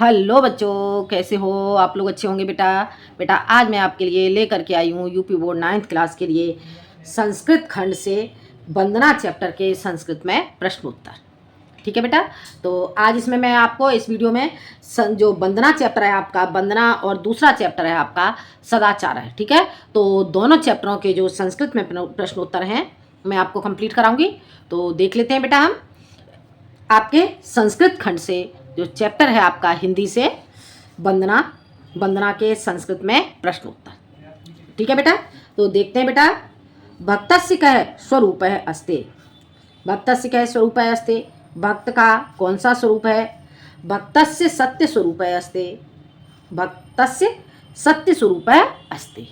Hello बच्चों, कैसे हो आप लोग? अच्छे होंगे बेटा आज मैं आपके लिए लेकर के आई हूँ यूपी बोर्ड 9th क्लास के लिए संस्कृत खंड से वंदना चैप्टर के संस्कृत में प्रश्न उत्तर। ठीक है बेटा, तो आज इसमें मैं आपको इस वीडियो में जो वंदना चैप्टर है आपका वंदना और दूसरा चैप्टर है आपका सदाचार है। ठीक है, तो दोनों चैप्टरों के जो संस्कृत में प्रश्न उत्तर हैं मैं आपको कंप्लीट कराऊंगी। तो देख लेते हैं बेटा हम आपके संस्कृत खंड से जो चैप्टर है आपका हिंदी से वंदना के संस्कृत में प्रश्न उत्तर। ठीक है बेटा, तो देखते हैं बेटा। भक्तस्य कः स्वरूपः अस्ति। भक्तस्य कः स्वरूपः अस्ति, भक्त का कौन सा स्वरूप है? भक्तस्य सत्य स्वरूपः अस्ति। भक्तस्य सत्य स्वरूपः अस्ति।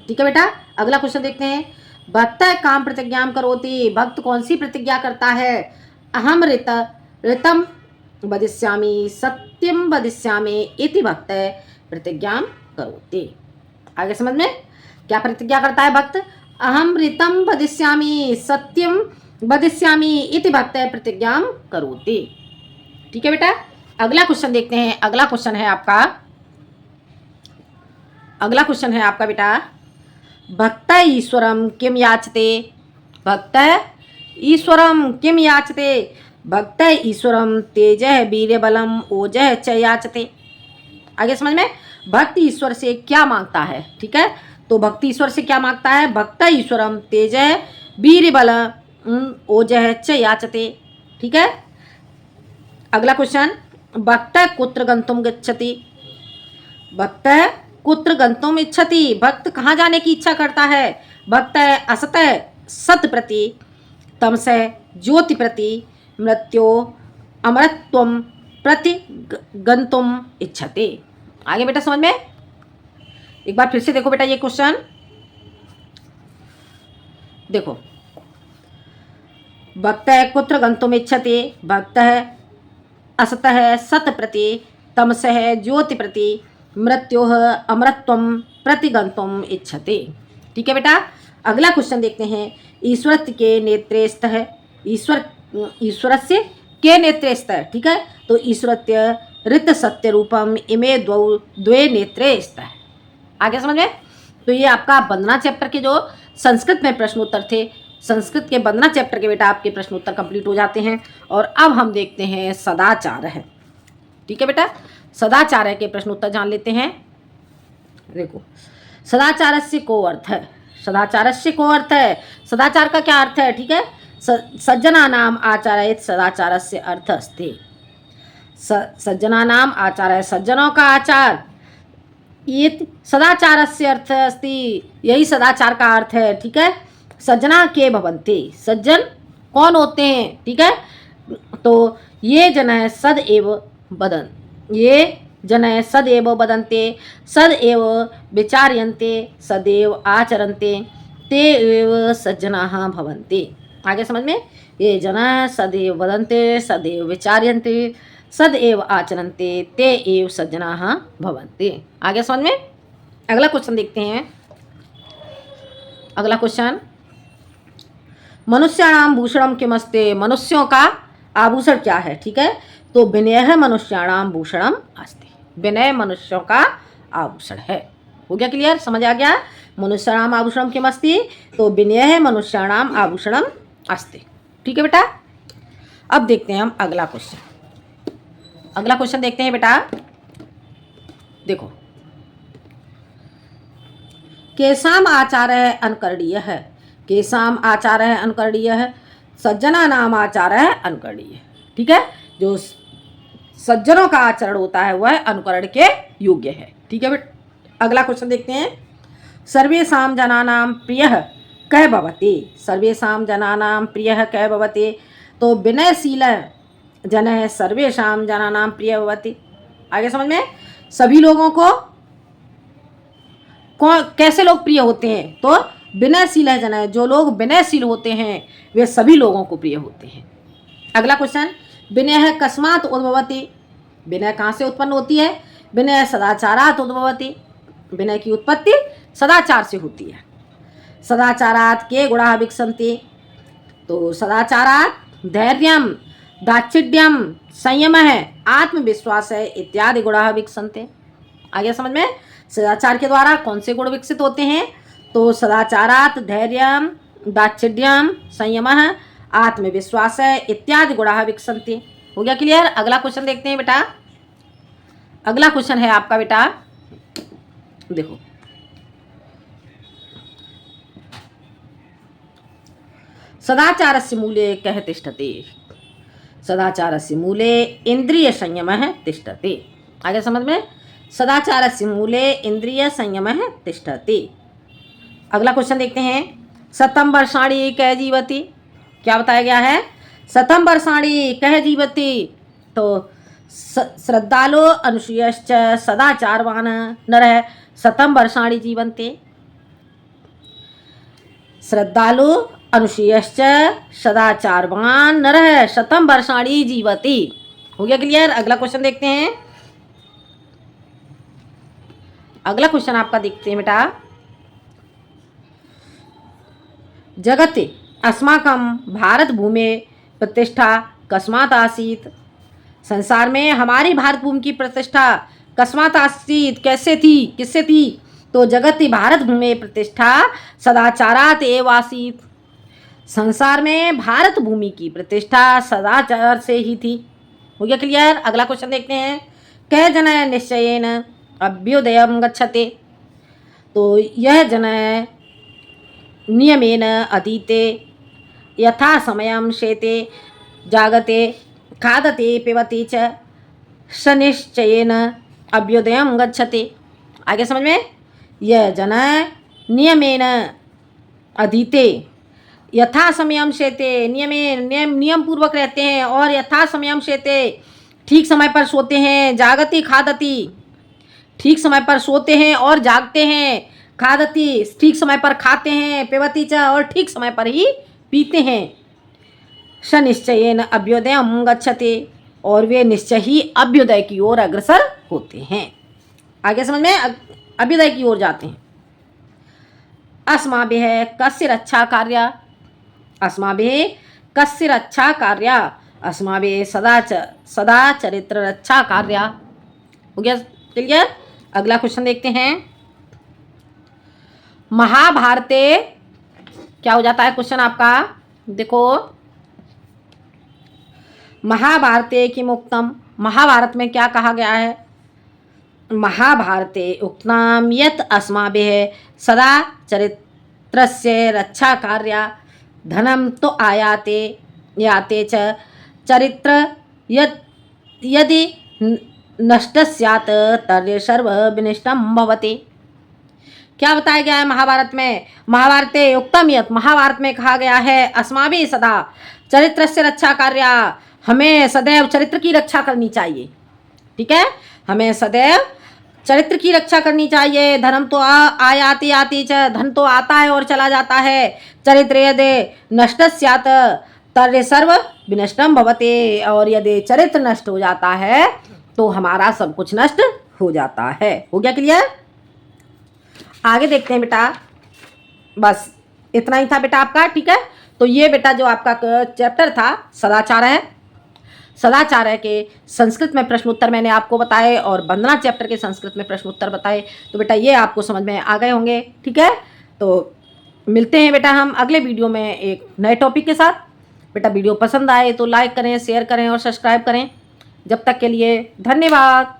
ठीक है बेटा, अगला क्वेश्चन देखते हैं। भक्त काम प्रतिज्ञा करोति। भक्त कौन सी प्रतिज्ञा करता है? अहम ऋतम वदिष्यामि सत्यम वदिष्यामि इति भक्त प्रतिज्ञा करोति। आगे समझ में क्या प्रतिज्ञा करता है भक्त? अहम ऋतम वदिष्यामि सत्यम वदिष्यामि इति भक्त प्रतिज्ञा करोति। ठीक है बेटा, अगला क्वेश्चन देखते हैं। अगला क्वेश्चन है आपका बेटा, भक्त ईश्वरम किम याचते। भक्त ईश्वरम किम याचते। भक्त ईश्वरम तेजः वीर्यबलम ओजः च याचते। आगे समझ में भक्त ईश्वर से क्या मांगता है? ठीक है, तो भक्त ईश्वर से क्या मांगता है? भक्त ईश्वरम तेजः वीर्यबलम ओजः च याचते। ठीक है, अगला क्वेश्चन, भक्त कुत्र गंतुम गच्छति। भक्त कुत्र गंतुम इच्छति। भक्त कहाँ जाने की इच्छा करता है? भक्त असतः सत प्रति, तमसः ज्योति प्रति, मृत्यो अमरत्वम प्रति गंतुम इच्छते। आगे बेटा समझ में एक बार फिर से देखो बेटा ये क्वेश्चन देखो। भक्त कुत्र गंतुम इच्छते। भक्त असतः सत प्रति, तमसः ज्योति प्रति, मृत्योः अमरत्वम प्रति गंतुम इच्छते। ठीक है बेटा, अगला क्वेश्चन देखते हैं। ईश्वर के नेत्रे स्तः। ईश्वरस्य के नेत्रे स्तः। ठीक है, तो ईश्वरत्य ऋत सत्य रूपम इमे द्वे नेत्रे स्तः। आगे समझ में, तो ये आपका वंदना चैप्टर के जो संस्कृत में प्रश्न उत्तर थे, संस्कृत के वंदना चैप्टर के बेटा आपके प्रश्न उत्तर कंप्लीट हो जाते हैं। और अब हम देखते हैं सदाचार है। ठीक है बेटा, सदाचार के प्रश्न उत्तर जान लेते हैं। देखो, सदाचारस्य को अर्थ है। सदाचारस्य को अर्थ है, सदाचार का क्या अर्थ है? ठीक है, सज्जनानाम आचार्य सदाचारस्य अर्थ अस्ति। सज्जनानाम आचार्य, सज्जनों का आचार, ये सदाचारस्य अर्थ अस्ति, यही सदाचार का अर्थ है। ठीक है, सज्जना के भवन्ति। सज्जन कौन होते हैं? ठीक है, तो ये जन सदैव वदन, ये जन सदैव वदन्ते, सदैव विचार्यन्ते, सदैव आचरन्ते, ते एव सज्जनाः भवन्ति। आगे समझ में, ये जन सदैव वदन्ते, सदैव विचार्यन्ते, सदैव आचरन्ते, ते एव सज्जनाः भवन्ति। आगे समझ में, अगला क्वेश्चन देखते हैं। अगला क्वेश्चन, मनुष्याणाम भूषणम किमस्ते। मनुष्यों का आभूषण क्या है? ठीक है, तो विनय मनुष्याणाम भूषणम अस्ति। विनय मनुष्यों का आभूषण है। हो गया क्लियर? समझ आ गया? मनुष्याणाम आभूषणम किमस्ति, तो विनय मनुष्याणाम आभूषणम अस्ति। ठीक है बेटा, अब देखते हैं हम अगला क्वेश्चन। अगला क्वेश्चन देखते हैं बेटा। देखो, केसाम आचार्य अनुकरणीय है। केसाम आचार्य अनुकरणीय है, सज्जना नाम आचार्य अनुकरणीय। ठीक है, जो सज्जनों का आचरण होता है वह अनुकरण के योग्य है। ठीक है बेटा, अगला क्वेश्चन देखते हैं। सर्वेषां जनानां प्रियः कः भवति। सर्वेषां जनानां प्रियः कः भवति, तो विनयशीलः जनः सर्वेषां जनानां प्रियः भवति। आगे समझ में, सभी लोगों को कैसे लोग प्रिय होते हैं? तो विनयशील जनः, जो लोग विनयशील होते हैं वे सभी लोगों को प्रिय होते हैं। अगला क्वेश्चन, विनय कस्मात् उद्भवति। विनय कहाँ से उत्पन्न होती है? विनय सदाचारात् उद्भवति। विनय की उत्पत्ति सदाचार से होती है। सदाचारात् के गुणाः विकसन्ति, तो सदाचारात् धैर्यम दाक्षिण्यम संयम है, आत्मविश्वास है इत्यादि गुणा विकसन्ते। आगे समझ में? सदाचार के द्वारा कौन से गुण विकसित होते हैं? तो सदाचारात धैर्यम, दाक्षिण्यम, संयम, आत्मविश्वास इत्यादि गुणा विकसन्ते। हो गया क्लियर? अगला क्वेश्चन देखते हैं बेटा। अगला क्वेश्चन है आपका बेटा, देखो सदाचारस्य मूले कः तिष्ठति? सदाचारस्य मूले इंद्रिय संयमः तिष्ठति। आगे समझ में? सदाचारस्य मूले इंद्रिय संयमः तिष्ठति। अगला क्वेश्चन देखते हैं। शतं वर्षाणि कः जीवति? क्या बताया गया है? शतं वर्षाणि कः जीवति? तो श्रद्धालो अनुसूयश्च सदाचारवान नरः शतं वर्षाणि जीवन्ते। श्रद्धालु अनुसूयश्च सदाचारवान नरः शतं वर्षाणि जीवति। हो गया क्लियर? अगला क्वेश्चन देखते हैं। अगला क्वेश्चन आपका देखते हैं बेटा। जगति अस्माकं भारत भूमि प्रतिष्ठा कस्मात् आसीत्? संसार में हमारी भारत भूमि की प्रतिष्ठा कस्मात् आसीत्, कैसे थी, किससे थी? तो जगति भारत भूमि प्रतिष्ठा सदाचारात एव आसीत्। संसार में भारत भूमि की प्रतिष्ठा सदाचार से ही थी। हो गया क्लियर? अगला क्वेश्चन देखते हैं। कः जनः निश्चयेन अभ्युदयं गच्छते? तो यह जनः नियमेन अधीते यथा समयं शेते जागते खादते पिबते च सनिश्चयेन अभ्युदयं गच्छते। आगे समझ में? यह जनः नियमेन अधीते यथा समयम शेते, नियम पूर्वक रहते हैं और यथा समयम शेते, ठीक समय पर सोते हैं, जागति खादति, ठीक समय पर सोते हैं और जागते हैं, खादति, ठीक समय पर खाते हैं, पिबति च, और ठीक समय पर ही पीते हैं, सनिश्चयेन अभ्युदयं गच्छते, और वे निश्चय ही अभ्युदय की ओर अग्रसर होते हैं। आगे समझ में? अभ्युदय की ओर जाते हैं। अस्माभिः कस्य रक्षा कार्या? अस्माभिः कस्य रक्षा कार्या? अस्माभिः सदा चरित्र रक्षा कार्या। हो गया क्लियर? अगला क्वेश्चन देखते हैं। महाभारते क्या हो जाता है क्वेश्चन आपका? देखो, महाभारते किमुक्तम? महाभारत में क्या कहा गया है? महाभारते उक्तम यत् अस्माभिः सदा चरित्रस्य रक्षा कार्या, धनम तो आयाते याते च चरित्र यदि नष्ट स्यात् तर्हि सर्व विनष्टं भवति। क्या बताया गया है महाभारत में? महाभारते उक्तम यत्, महाभारत में कहा गया है अस्माभिः सदा चरित्रस्य रक्षा कार्या, हमें सदैव चरित्र की रक्षा करनी चाहिए। ठीक है? हमें सदैव चरित्र की रक्षा करनी चाहिए। धर्म तो आयाति आती च, धन तो आता है और चला जाता है। चरित्र यदि नष्ट स्यात् तर्हि सर्व विनष्टं भवति, और यदि चरित्र नष्ट हो जाता है तो हमारा सब कुछ नष्ट हो जाता है। हो गया क्लियर? आगे देखते हैं बेटा। बस इतना ही था बेटा आपका। ठीक है? तो ये बेटा जो आपका चैप्टर था सदाचार है, सदाचार है के संस्कृत में प्रश्न उत्तर मैंने आपको बताए और वंदना चैप्टर के संस्कृत में प्रश्न उत्तर बताए। तो बेटा ये आपको समझ में आ गए होंगे। ठीक है? तो मिलते हैं बेटा हम अगले वीडियो में एक नए टॉपिक के साथ। बेटा वीडियो पसंद आए तो लाइक करें, शेयर करें और सब्सक्राइब करें। जब तक के लिए धन्यवाद।